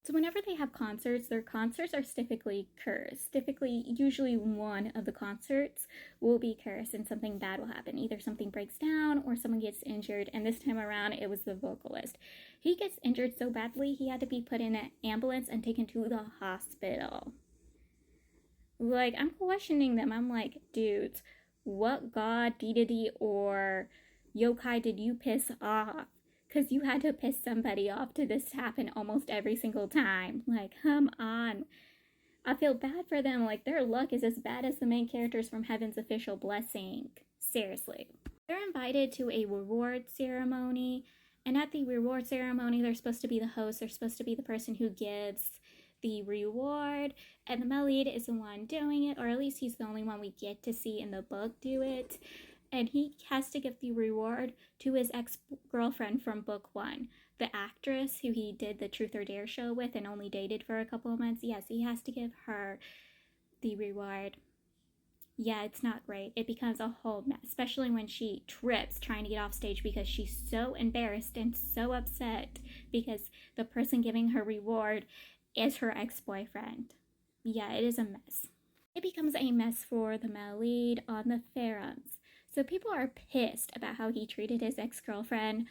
So whenever they have concerts, their concerts are typically cursed. Typically, usually one of the concerts will be cursed and something bad will happen. Either something breaks down or someone gets injured. And this time around, it was the vocalist. He gets injured so badly, he had to be put in an ambulance and taken to the hospital. Like, I'm questioning them. I'm like, dudes, what god, deity, or yokai did you piss off? Because you had to piss somebody off to this happen almost every single time. Like, come on. I feel bad for them. Like, their luck is as bad as the main characters from Heaven's Official Blessing. Seriously. They're invited to a reward ceremony. And at the reward ceremony, they're supposed to be the host. They're supposed to be the person who gives the reward. And the male lead is the one doing it. Or at least he's the only one we get to see in the book do it. And he has to give the reward to his ex-girlfriend from book 1. The actress who he did the Truth or Dare show with and only dated for a couple of months. Yes, he has to give her the reward. Yeah, it's not great. It becomes a whole mess, especially when she trips trying to get off stage because she's so embarrassed and so upset because the person giving her reward is her ex-boyfriend. Yeah, it is a mess. It becomes a mess for the male lead on the forums. So people are pissed about how he treated his ex-girlfriend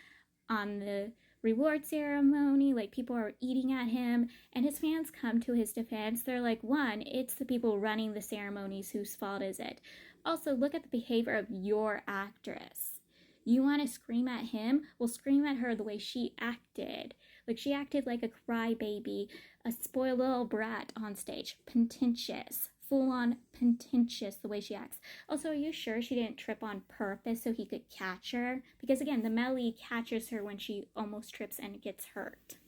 on the reward ceremony. Like, people are eating at him, and his fans come to his defense. They're like, one, it's the people running the ceremonies, whose fault is it? Also, look at the behavior of your actress. You want to scream at him? Well, scream at her the way she acted. Like, she acted like a crybaby, a spoiled little brat on stage. Contentious. Full-on contentious the way she acts. Also, are you sure she didn't trip on purpose so he could catch her? Because again, the male lead catches her when she almost trips and gets hurt.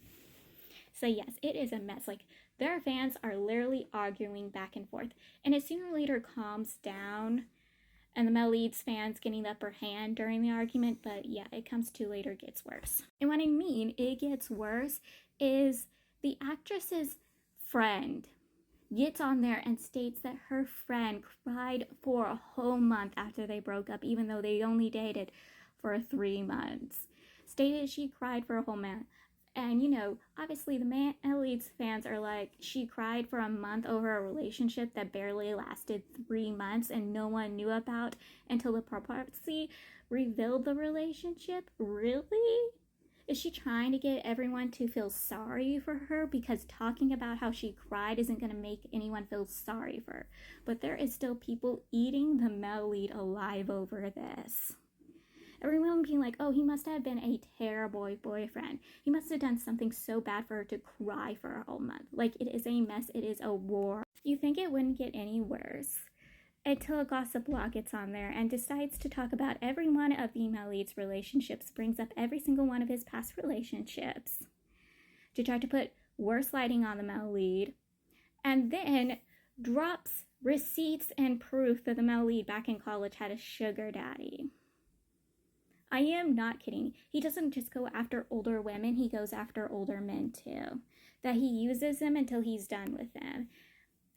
So yes, it is a mess. Like, their fans are literally arguing back and forth. And it sooner or later calms down, and the male lead's fans getting the upper hand during the argument. But yeah, it comes to later, gets worse. And what I mean it gets worse is the actress's friend gets on there and states that her friend cried for a whole month after they broke up, even though they only dated for 3 months. Stated she cried for a whole month. And, you know, obviously the male lead's fans are like, she cried for a month over a relationship that barely lasted 3 months and no one knew about until the paparazzi revealed the relationship? Really? Is she trying to get everyone to feel sorry for her? Because talking about how she cried isn't going to make anyone feel sorry for her. But there is still people eating the male lead alive over this. Everyone being like, oh, he must have been a terrible boyfriend. He must have done something so bad for her to cry for a whole month. Like, it is a mess. It is a war. You think it wouldn't get any worse until a gossip blog gets on there and decides to talk about every one of the male lead's relationships, brings up every single one of his past relationships to try to put worse lighting on the male lead, and then drops receipts and proof that the male lead back in college had a sugar daddy. I am not kidding. He doesn't just go after older women, he goes after older men too. That he uses them until he's done with them.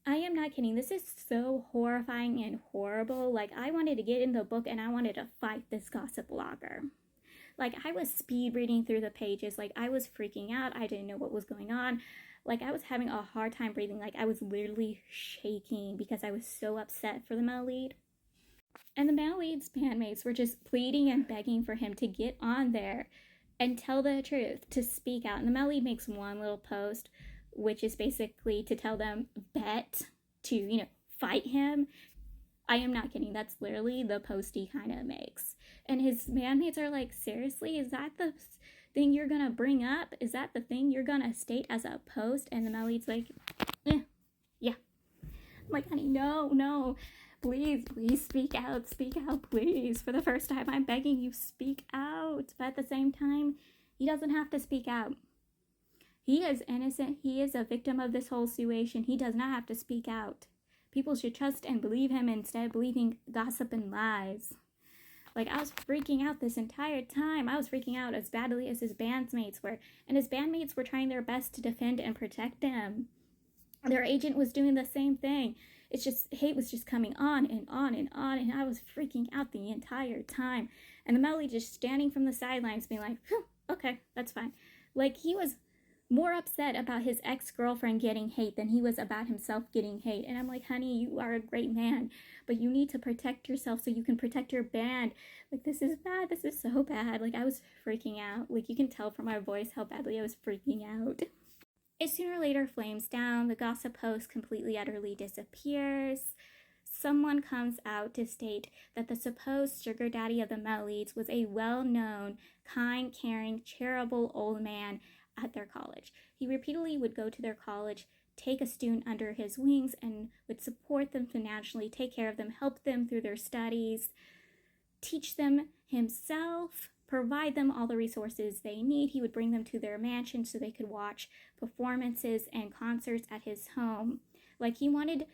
I am not kidding. This is so horrifying and horrible. Like, I wanted to get in the book and I wanted to fight this gossip blogger. Like, I was speed reading through the pages. Like, I was freaking out. I didn't know what was going on. Like, I was having a hard time breathing. Like, I was literally shaking because I was so upset for the male lead. And the male lead's bandmates were just pleading and begging for him to get on there and tell the truth, to speak out. And the male lead makes one little post, which is basically to tell them, bet to, you know, fight him. I am not kidding. That's literally the post he kind of makes. And his bandmates are like, seriously, is that the thing you're going to bring up? Is that the thing you're going to state as a post? And the male lead's like, yeah. I'm like, honey, no. Please speak out, please. For the first time, I'm begging you, speak out. But at the same time, he doesn't have to speak out. He is innocent. He is a victim of this whole situation. He does not have to speak out. People should trust and believe him instead of believing gossip and lies. Like, I was freaking out this entire time. I was freaking out as badly as his bandmates were. And his bandmates were trying their best to defend and protect him. Their agent was doing the same thing. It's just, hate was just coming on and on and on. And I was freaking out the entire time. And the male lead just standing from the sidelines being like, okay, that's fine. Like, he was more upset about his ex-girlfriend getting hate than he was about himself getting hate. And I'm like, honey, you are a great man, but you need to protect yourself so you can protect your band. Like, this is bad. This is so bad. Like, I was freaking out. Like, you can tell from my voice how badly I was freaking out. It sooner or later flames down. The gossip post completely, utterly disappears. Someone comes out to state that the supposed sugar daddy of the Melleeds was a well-known, kind, caring, charitable old man at their college. He repeatedly would go to their college, take a student under his wings, and would support them financially, take care of them, help them through their studies, teach them himself, provide them all the resources they need. He would bring them to their mansion so they could watch performances and concerts at his home. Like, he wanted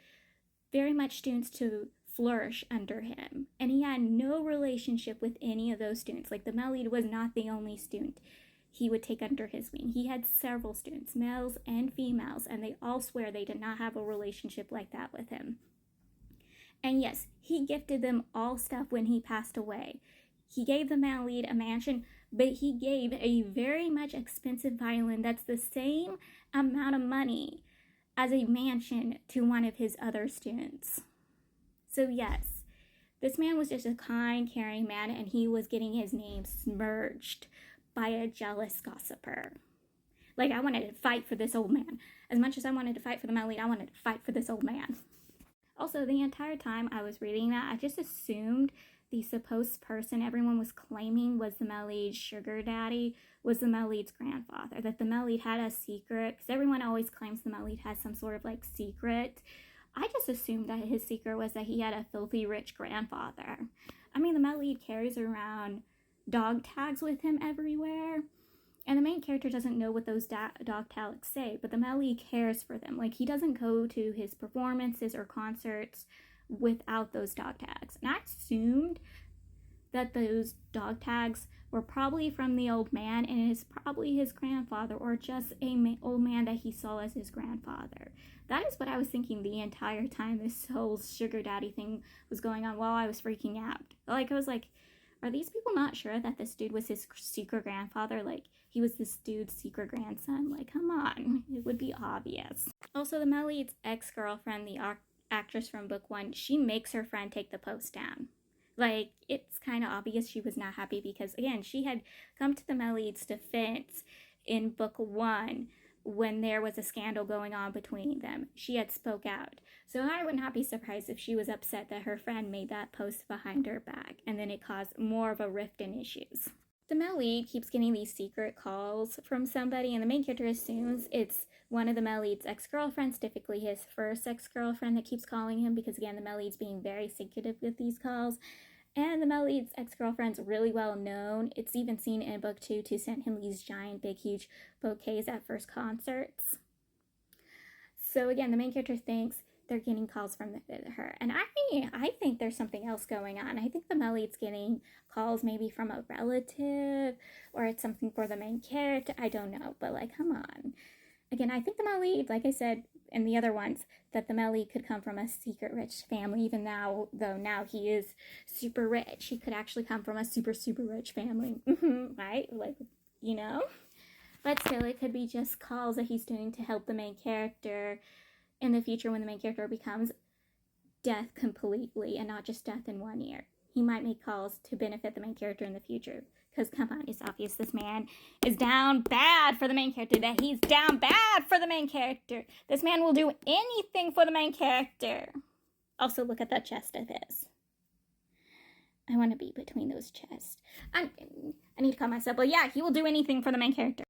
very much students to flourish under him. And he had no relationship with any of those students. Like, the Melleed was not the only student he would take under his wing. He had several students, males and females, and they all swear they did not have a relationship like that with him. And yes, he gifted them all stuff when he passed away. He gave the Melleed a mansion, but he gave a very much expensive violin that's the same amount of money as a mansion to one of his other students. So yes, this man was just a kind, caring man, and he was getting his name smirched by a jealous gossiper. Like, I wanted to fight for this old man. As much as I wanted to fight for the Melleed, I wanted to fight for this old man. Also, the entire time I was reading that, I just assumed the supposed person everyone was claiming was the Melleed's sugar daddy was the Melleed's grandfather. That the Melleed had a secret, because everyone always claims the Melleed has some sort of, like, secret. I just assumed that his secret was that he had a filthy rich grandfather. I mean, the Melleed carries around dog tags with him everywhere, and the main character doesn't know what those dog tags say, but the Melleed cares for them. Like, he doesn't go to his performances or concerts without those dog tags. And I assumed that those dog tags were probably from the old man, and it is probably his grandfather, or just a old man that he saw as his grandfather. That is what I was thinking the entire time this whole sugar daddy thing was going on, while I was freaking out. Like, I was like, are these people not sure that this dude was his secret grandfather? Like, he was this dude's secret grandson? Like, come on. It would be obvious. Also, the Melleed's ex-girlfriend, the actress from book 1, she makes her friend take the post down. Like, it's kind of obvious she was not happy because, again, she had come to the Melleed's defense in book 1 when there was a scandal going on between them. She had spoke out. So I would not be surprised if she was upset that her friend made that post behind her back, and then it caused more of a rift and issues. The Melleed keeps getting these secret calls from somebody, and the main character assumes it's one of the Melleed's ex-girlfriends, typically his first ex-girlfriend, that keeps calling him, because again, the Melleed's being very secretive with these calls. And the Melleed's ex-girlfriend's really well known. It's even seen in book 2 to send him these giant, big, huge bouquets at first concerts. So again, the main character thinks they're getting calls from her. And I think there's something else going on. I think the Melleed's getting calls maybe from a relative, or it's something for the main character. I don't know, but like, come on. Again, I think the Melleed, like I said in the other ones, that the Melleed could come from a secret rich family, even now, though now he is super rich. He could actually come from a super, super rich family, right? Like, you know? But still, it could be just calls that he's doing to help the main character in the future when the main character becomes death completely, and not just death in 1 year. He might make calls to benefit the main character in the future. Because, come on, it's obvious this man is down bad for the main character. That he's down bad for the main character. This man will do anything for the main character. Also, look at that chest of his. I want to be between those chests. I need to calm myself. But yeah, he will do anything for the main character.